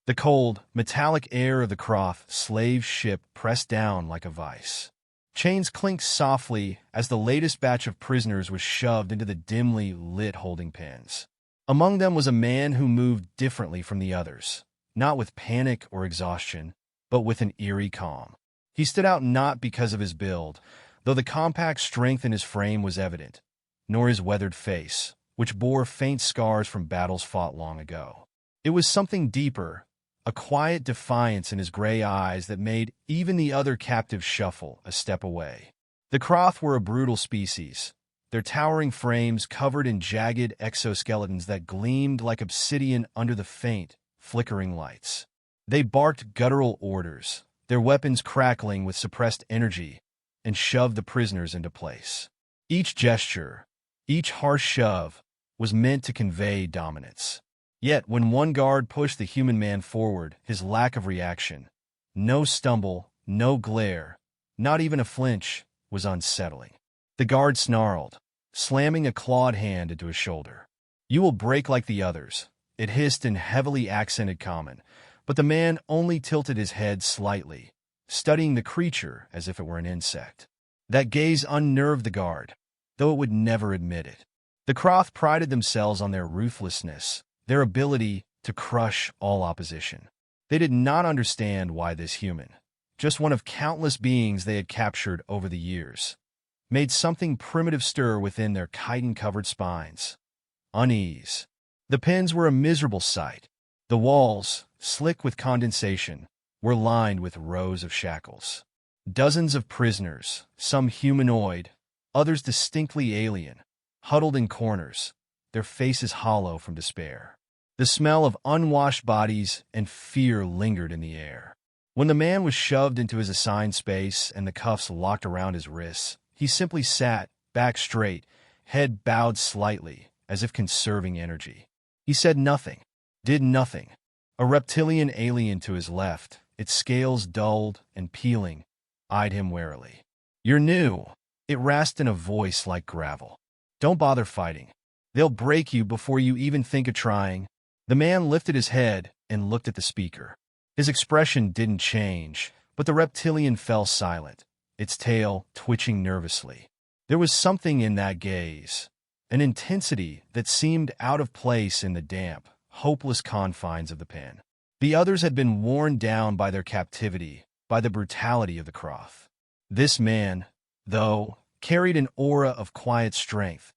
The cold, metallic air of the Croft slave ship pressed down like a vice. Chains clinked softly as the latest batch of prisoners was shoved into the dimly lit holding pens. Among them was a man who moved differently from the others, not with panic or exhaustion, but with an eerie calm. He stood out not because of his build, though the compact strength in his frame was evident, nor his weathered face, which bore faint scars from battles fought long ago. It was something deeper, a quiet defiance in his gray eyes that made even the other captives shuffle a step away. The Croft were a brutal species, their towering frames covered in jagged exoskeletons that gleamed like obsidian under the faint, flickering lights. They barked guttural orders, their weapons crackling with suppressed energy, and shoved the prisoners into place. Each gesture, each harsh shove, was meant to convey dominance. Yet, when one guard pushed the human man forward, his lack of reaction, no stumble, no glare, not even a flinch, was unsettling. The guard snarled, slamming a clawed hand into his shoulder. "You will break like the others," it hissed in heavily accented common, but the man only tilted his head slightly, studying the creature as if it were an insect. That gaze unnerved the guard, though it would never admit it. The Croft prided themselves on their ruthlessness, their ability to crush all opposition. They did not understand why this human, just one of countless beings they had captured over the years, made something primitive stir within their chitin-covered spines. Unease. The pens were a miserable sight. The walls, slick with condensation, were lined with rows of shackles. Dozens of prisoners, some humanoid, others distinctly alien, huddled in corners, their faces hollow from despair. The smell of unwashed bodies and fear lingered in the air. When the man was shoved into his assigned space and the cuffs locked around his wrists, he simply sat, back straight, head bowed slightly, as if conserving energy. He said nothing, did nothing. A reptilian alien to his left, its scales dulled and peeling, eyed him warily. "You're new," it rasped in a voice like gravel. "Don't bother fighting. They'll break you before you even think of trying." The man lifted his head and looked at the speaker. His expression didn't change, but the reptilian fell silent, its tail twitching nervously. There was something in that gaze, an intensity that seemed out of place in the damp, hopeless confines of the pen. The others had been worn down by their captivity, by the brutality of the Croft. This man, though, carried an aura of quiet strength,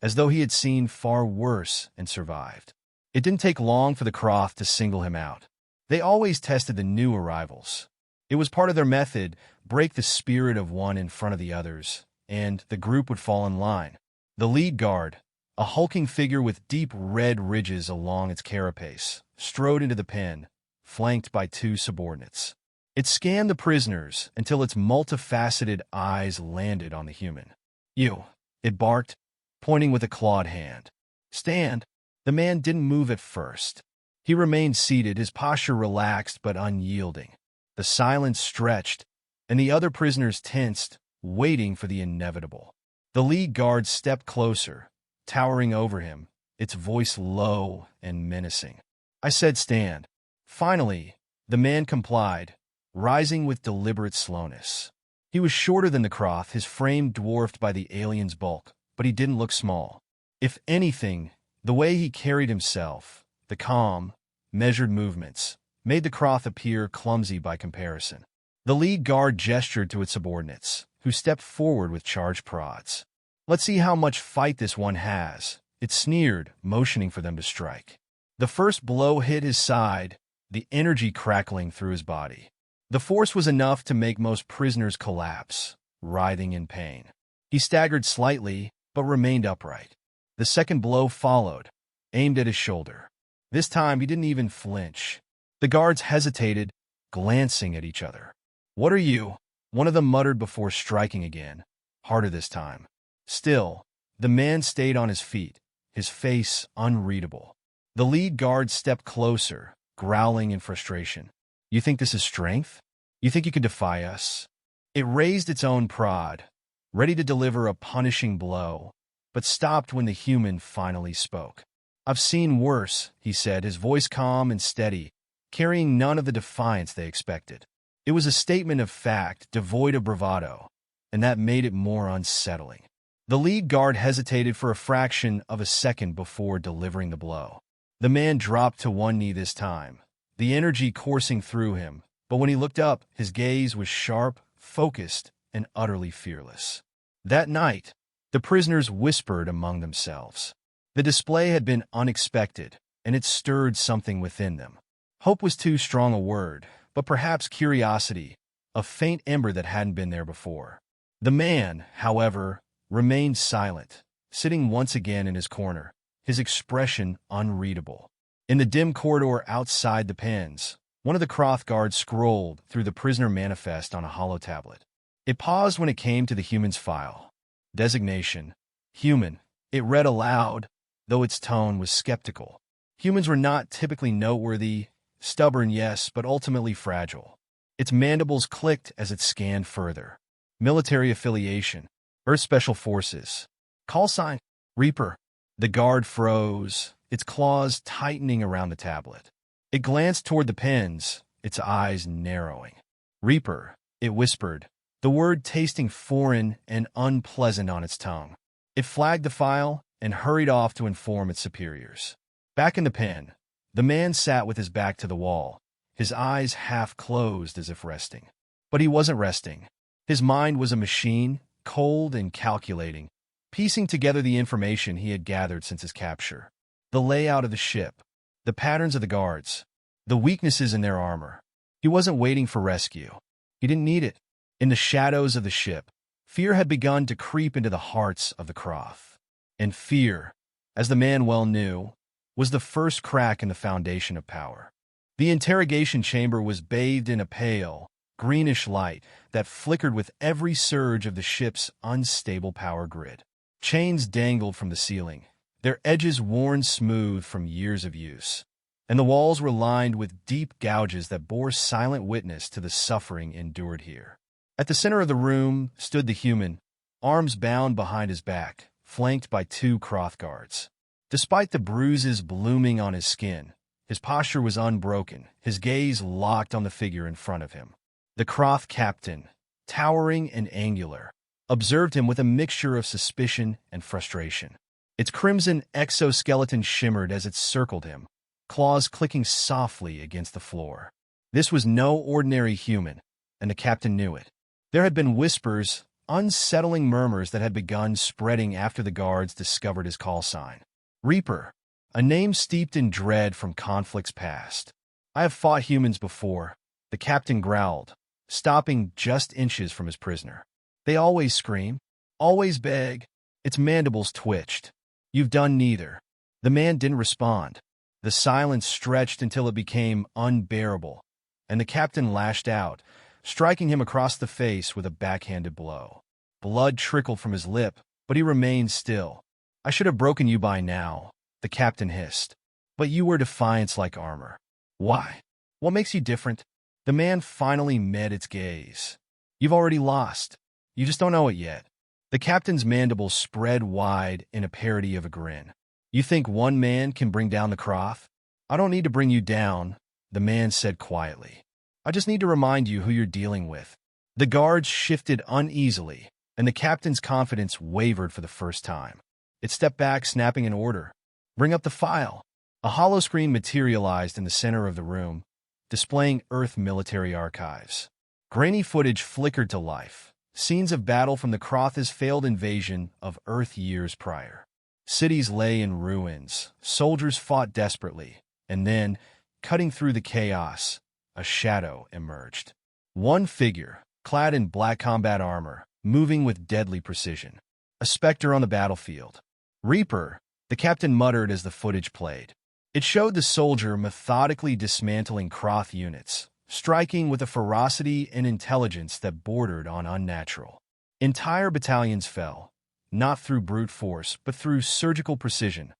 as though he had seen far worse and survived. It didn't take long for the Croft to single him out. They always tested the new arrivals. It was part of their method, break the spirit of one in front of the others, and the group would fall in line. The lead guard, a hulking figure with deep red ridges along its carapace, strode into the pen, flanked by two subordinates. It scanned the prisoners until its multifaceted eyes landed on the human. "You," it barked, pointing with a clawed hand. "Stand." The man didn't move at first. He remained seated, his posture relaxed but unyielding. The silence stretched, and the other prisoners tensed, waiting for the inevitable. The lead guard stepped closer, towering over him, its voice low and menacing. "I said stand." Finally, the man complied, rising with deliberate slowness. He was shorter than the Croft, his frame dwarfed by the alien's bulk, but he didn't look small. If anything, the way he carried himself, the calm, measured movements, made the Croft appear clumsy by comparison. The lead guard gestured to its subordinates, who stepped forward with charged prods. "Let's see how much fight this one has," it sneered, motioning for them to strike. The first blow hit his side, the energy crackling through his body. The force was enough to make most prisoners collapse, writhing in pain. He staggered slightly, but remained upright. The second blow followed, aimed at his shoulder. This time he didn't even flinch. The guards hesitated, glancing at each other. "What are you?" one of them muttered before striking again, harder this time. Still, the man stayed on his feet, his face unreadable. The lead guard stepped closer, growling in frustration. "You think this is strength? You think you can defy us?" It raised its own prod, ready to deliver a punishing blow, but stopped when the human finally spoke. "I've seen worse," he said, his voice calm and steady, carrying none of the defiance they expected. It was a statement of fact, devoid of bravado, and that made it more unsettling. The lead guard hesitated for a fraction of a second before delivering the blow. The man dropped to one knee this time, the energy coursing through him, but when he looked up, his gaze was sharp, focused, and utterly fearless. That night, the prisoners whispered among themselves. The display had been unexpected, and it stirred something within them. Hope was too strong a word, but perhaps curiosity, a faint ember that hadn't been there before. The man, however, remained silent, sitting once again in his corner, his expression unreadable. In the dim corridor outside the pens, one of the Croth guards scrolled through the prisoner manifest on a hollow tablet. It paused when it came to the human's file. Designation: human. It read aloud, though its tone was skeptical. Humans were not typically noteworthy, stubborn, yes, but ultimately fragile. Its mandibles clicked as it scanned further. Military affiliation: Earth Special Forces. Callsign: Reaper. The guard froze, its claws tightening around the tablet. It glanced toward the pens, its eyes narrowing. Reaper, it whispered, the word tasting foreign and unpleasant on its tongue. It flagged the file and hurried off to inform its superiors. Back in the pen, the man sat with his back to the wall, his eyes half closed as if resting. But he wasn't resting. His mind was a machine, cold and calculating, piecing together the information he had gathered since his capture. The layout of the ship, the patterns of the guards, the weaknesses in their armor. He wasn't waiting for rescue. He didn't need it. In the shadows of the ship, fear had begun to creep into the hearts of the Croth. And fear, as the man well knew, was the first crack in the foundation of power. The interrogation chamber was bathed in a pale, greenish light that flickered with every surge of the ship's unstable power grid. Chains dangled from the ceiling, their edges worn smooth from years of use, and the walls were lined with deep gouges that bore silent witness to the suffering endured here. At the center of the room stood the human, arms bound behind his back, flanked by two Croth guards. Despite the bruises blooming on his skin, his posture was unbroken, his gaze locked on the figure in front of him. The Croth captain, towering and angular, observed him with a mixture of suspicion and frustration. Its crimson exoskeleton shimmered as it circled him, claws clicking softly against the floor. This was no ordinary human, and the captain knew it. There had been whispers, unsettling murmurs that had begun spreading after the guards discovered his call sign. Reaper, a name steeped in dread from conflicts past. I have fought humans before, the captain growled, stopping just inches from his prisoner. They always scream, always beg. Its mandibles twitched. You've done neither. The man didn't respond. The silence stretched until it became unbearable, and the captain lashed out, striking him across the face with a backhanded blow. Blood trickled from his lip, but he remained still. I should have broken you by now, the captain hissed. But you were defiance like armor. Why? What makes you different? The man finally met its gaze. You've already lost. You just don't know it yet. The captain's mandibles spread wide in a parody of a grin. You think one man can bring down the Croth? I don't need to bring you down, the man said quietly. I just need to remind you who you're dealing with. The guards shifted uneasily, and the captain's confidence wavered for the first time. It stepped back, snapping an order. Bring up the file. A hollow screen materialized in the center of the room, displaying Earth military archives. Grainy footage flickered to life, scenes of battle from the Croth's failed invasion of Earth years prior. Cities lay in ruins, soldiers fought desperately, and then, cutting through the chaos, a shadow emerged. One figure, clad in black combat armor, moving with deadly precision. A specter on the battlefield. Reaper, the captain muttered as the footage played. It showed the soldier methodically dismantling Croth units, striking with a ferocity and intelligence that bordered on unnatural. Entire battalions fell, not through brute force, but through surgical precision,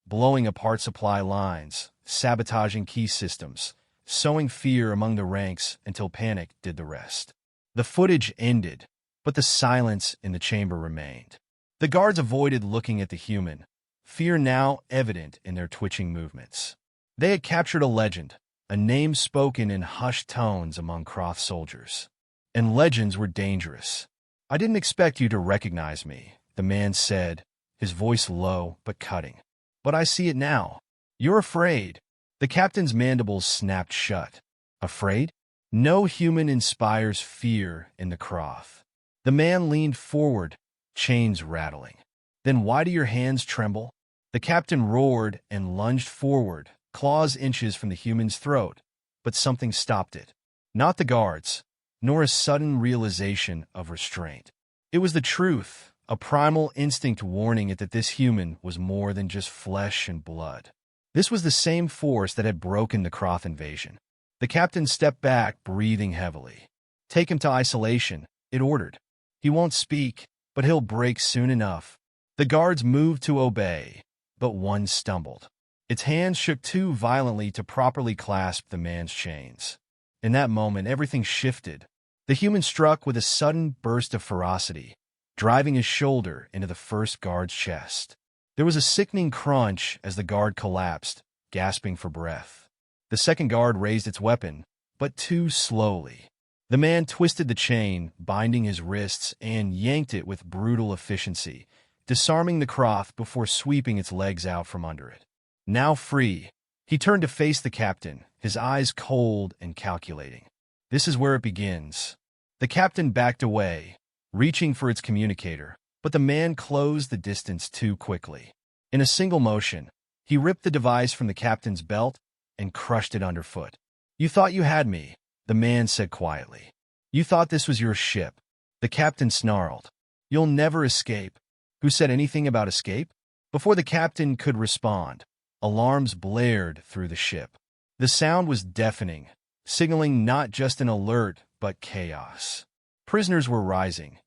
blowing apart supply lines, sabotaging key systems, sowing fear among the ranks until panic did the rest. The footage ended, but the silence in the chamber remained. The guards avoided looking at the human, fear now evident in their twitching movements. They had captured a legend, a name spoken in hushed tones among Croft soldiers. And legends were dangerous. "I didn't expect you to recognize me," the man said, his voice low but cutting. "But I see it now. You're afraid." The captain's mandibles snapped shut. Afraid? No human inspires fear in the Croft. The man leaned forward, chains rattling. "Then why do your hands tremble?" The captain roared and lunged forward, claws inches from the human's throat, but something stopped it. Not the guards, nor a sudden realization of restraint. It was the truth, a primal instinct warning it that this human was more than just flesh and blood. This was the same force that had broken the Croft invasion. The captain stepped back, breathing heavily. "Take him to isolation," it ordered. "He won't speak, but he'll break soon enough." The guards moved to obey, but one stumbled. Its hands shook too violently to properly clasp the man's chains. In that moment, everything shifted. The human struck with a sudden burst of ferocity, driving his shoulder into the first guard's chest. There was a sickening crunch as the guard collapsed, gasping for breath. The second guard raised its weapon, but too slowly. The man twisted the chain, binding his wrists, and yanked it with brutal efficiency, disarming the Croft before sweeping its legs out from under it. Now free, he turned to face the captain, his eyes cold and calculating. This is where it begins. The captain backed away, reaching for its communicator, but the man closed the distance too quickly. In a single motion, he ripped the device from the captain's belt and crushed it underfoot. "You thought you had me," the man said quietly. "You thought this was your ship." The captain snarled. "You'll never escape." Who said anything about escape? Before the captain could respond, alarms blared through the ship. The sound was deafening, signaling not just an alert, but chaos. Prisoners were rising.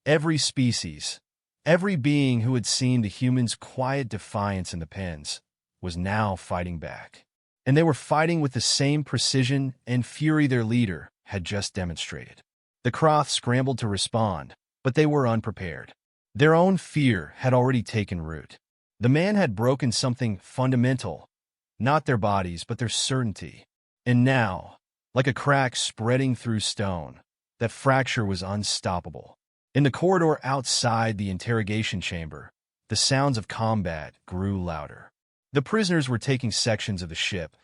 Every species, every being who had seen the humans' quiet defiance in the pens, was now fighting back. And they were fighting with the same precision and fury their leader had just demonstrated. The Croft scrambled to respond, but they were unprepared. Their own fear had already taken root. The man had broken something fundamental, not their bodies, but their certainty. And now, like a crack spreading through stone, that fracture was unstoppable. In the corridor outside the interrogation chamber, the sounds of combat grew louder. The prisoners were taking sections of the ship,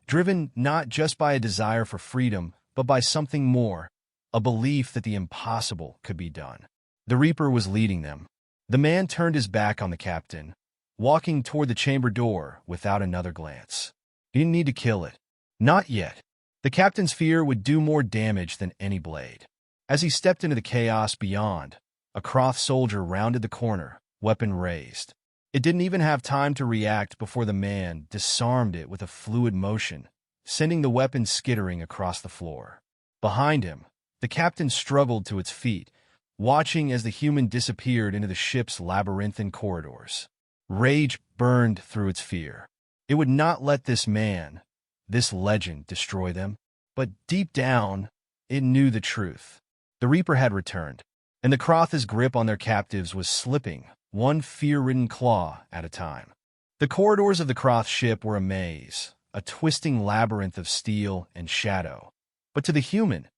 driven not just by a desire for freedom, but by something more, a belief that the impossible could be done. The Reaper was leading them. The man turned his back on the captain, walking toward the chamber door without another glance. He didn't need to kill it. Not yet. The captain's fear would do more damage than any blade. As he stepped into the chaos beyond, a Croft soldier rounded the corner, weapon raised. It didn't even have time to react before the man disarmed it with a fluid motion, sending the weapon skittering across the floor. Behind him, the captain struggled to its feet, watching as the human disappeared into the ship's labyrinthine corridors. Rage burned through its fear. It would not let this man, this legend, destroy them. But deep down, it knew the truth. The Reaper had returned, and the Croft's grip on their captives was slipping, one fear-ridden claw at a time. The corridors of the Croft ship were a maze, a twisting labyrinth of steel and shadow. But to the human,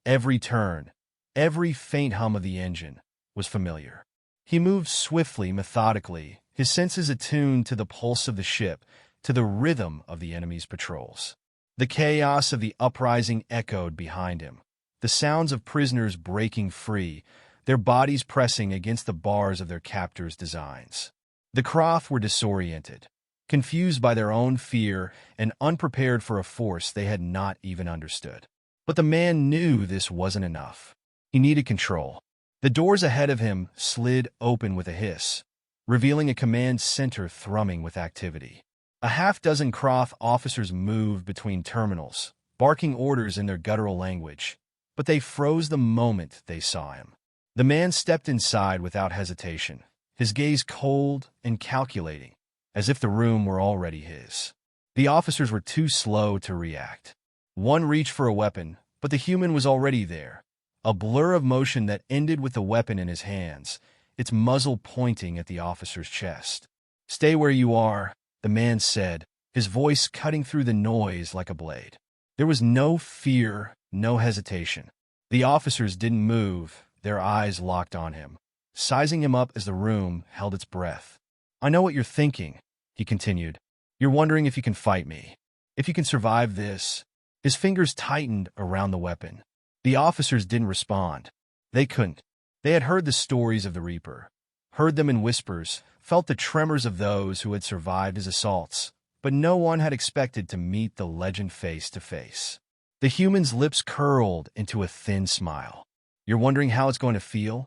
every turn, every faint hum of the engine was familiar. He moved swiftly, methodically, his senses attuned to the pulse of the ship, to the rhythm of the enemy's patrols. The chaos of the uprising echoed behind him, the sounds of prisoners breaking free, their bodies pressing against the bars of their captors' designs. The Croft were disoriented, confused by their own fear and unprepared for a force they had not even understood. But the man knew this wasn't enough. He needed control. The doors ahead of him slid open with a hiss, revealing a command center thrumming with activity. A half-dozen Croft officers moved between terminals, barking orders in their guttural language, but they froze the moment they saw him. The man stepped inside without hesitation, his gaze cold and calculating, as if the room were already his. The officers were too slow to react. One reached for a weapon, but the human was already there, a blur of motion that ended with the weapon in his hands, its muzzle pointing at the officer's chest. "Stay where you are," the man said, his voice cutting through the noise like a blade. There was no fear, no hesitation. The officers didn't move, their eyes locked on him, sizing him up as the room held its breath. "I know what you're thinking," he continued. "You're wondering if you can fight me, if you can survive this." His fingers tightened around the weapon. The officers didn't respond. They couldn't. They had heard the stories of the Reaper, heard them in whispers, felt the tremors of those who had survived his assaults, but no one had expected to meet the legend face to face. The human's lips curled into a thin smile. "You're wondering how it's going to feel,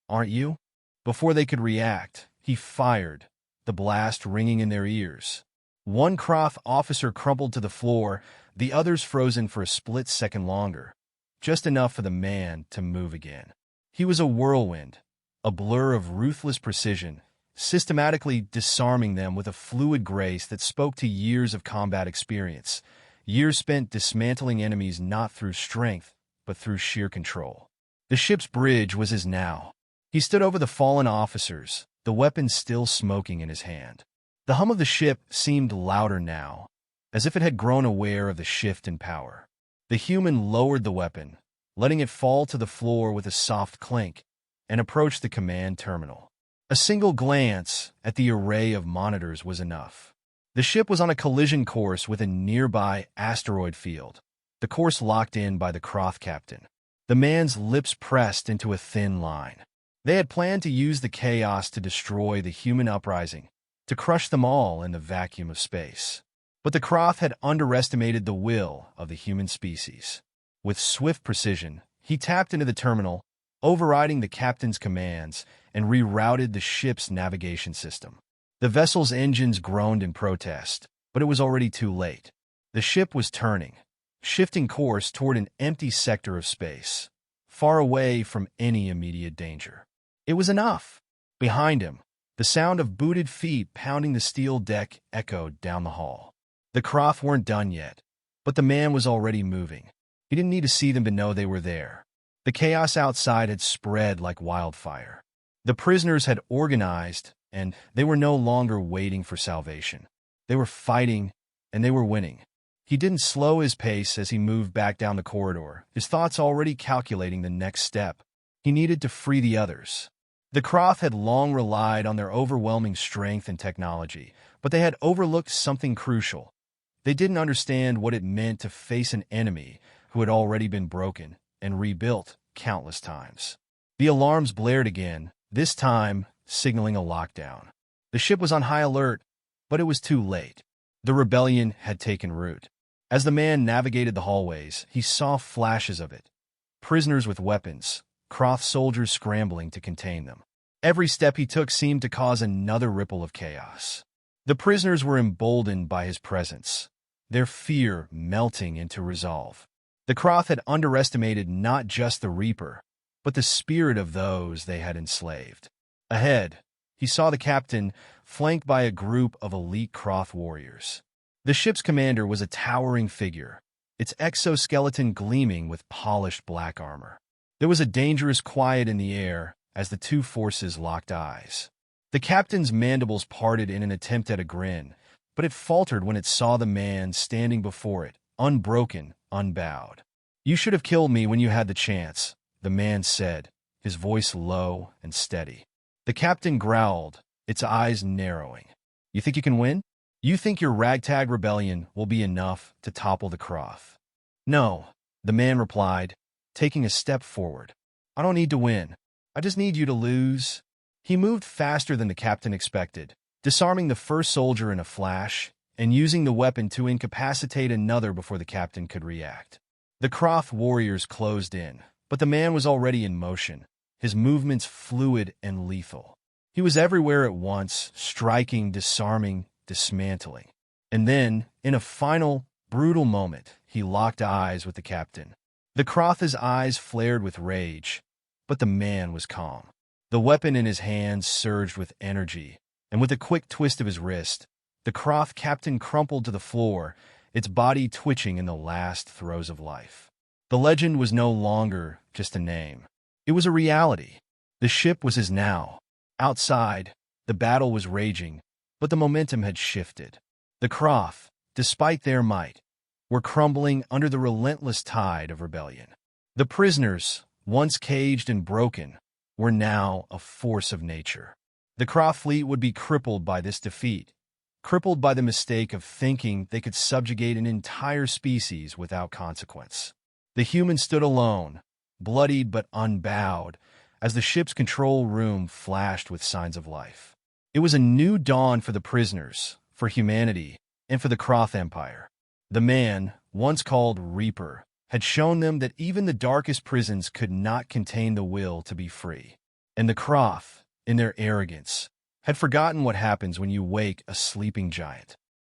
aren't you?" Before they could react, he fired, the blast ringing in their ears. One Croth officer crumpled to the floor, the others frozen for a split second longer, just enough for the man to move again. He was a whirlwind, a blur of ruthless precision, systematically disarming them with a fluid grace that spoke to years of combat experience, years spent dismantling enemies not through strength, but through sheer control. The ship's bridge was his now. He stood over the fallen officers, the weapon still smoking in his hand. The hum of the ship seemed louder now, as if it had grown aware of the shift in power. The human lowered the weapon, letting it fall to the floor with a soft clink, and approached the command terminal. A single glance at the array of monitors was enough. The ship was on a collision course with a nearby asteroid field, the course locked in by the Croth captain. The man's lips pressed into a thin line. They had planned to use the chaos to destroy the human uprising, to crush them all in the vacuum of space. But the Croth had underestimated the will of the human species. With swift precision, he tapped into the terminal, overriding the captain's commands, and rerouted the ship's navigation system. The vessel's engines groaned in protest, but it was already too late. The ship was turning, shifting course toward an empty sector of space, far away from any immediate danger. It was enough. Behind him, the sound of booted feet pounding the steel deck echoed down the hall. The Croth weren't done yet, but the man was already moving. He didn't need to see them to know they were there. The chaos outside had spread like wildfire. The prisoners had organized, and they were no longer waiting for salvation. They were fighting, and they were winning. He didn't slow his pace as he moved back down the corridor, his thoughts already calculating the next step. He needed to free the others. The Croth had long relied on their overwhelming strength and technology, but they had overlooked something crucial. They didn't understand what it meant to face an enemy who had already been broken and rebuilt countless times. The alarms blared again, this time signaling a lockdown. The ship was on high alert, but it was too late. The rebellion had taken root. As the man navigated the hallways, he saw flashes of it. Prisoners with weapons, Croth soldiers scrambling to contain them. Every step he took seemed to cause another ripple of chaos. The prisoners were emboldened by his presence, their fear melting into resolve. The Croth had underestimated not just the Reaper, but the spirit of those they had enslaved. Ahead, he saw the captain flanked by a group of elite Croth warriors. The ship's commander was a towering figure, its exoskeleton gleaming with polished black armor. There was a dangerous quiet in the air as the two forces locked eyes. The captain's mandibles parted in an attempt at a grin, but it faltered when it saw the man standing before it, unbroken, unbowed. "You should have killed me when you had the chance," the man said, his voice low and steady. The captain growled, its eyes narrowing. "You think you can win? You think your ragtag rebellion will be enough to topple the Croth?" "No," the man replied, taking a step forward. "I don't need to win. I just need you to lose." He moved faster than the captain expected, disarming the first soldier in a flash and using the weapon to incapacitate another before the captain could react. The Croth warriors closed in, but the man was already in motion, his movements fluid and lethal. He was everywhere at once, striking, disarming, dismantling. And then, in a final, brutal moment, he locked eyes with the captain. The Croth's eyes flared with rage, but the man was calm. The weapon in his hands surged with energy, and with a quick twist of his wrist, the Croth captain crumpled to the floor, its body twitching in the last throes of life. The legend was no longer just a name. It was a reality. The ship was his now. Outside, the battle was raging, but the momentum had shifted. The Croth, despite their might, were crumbling under the relentless tide of rebellion. The prisoners, once caged and broken, were now a force of nature. The Croft fleet would be crippled by this defeat, crippled by the mistake of thinking they could subjugate an entire species without consequence. The humans stood alone, bloodied but unbowed, as the ship's control room flashed with signs of life. It was a new dawn for the prisoners, for humanity, and for the Croft Empire. The man, once called Reaper, had shown them that even the darkest prisons could not contain the will to be free. And the Croft, in their arrogance, had forgotten what happens when you wake a sleeping giant.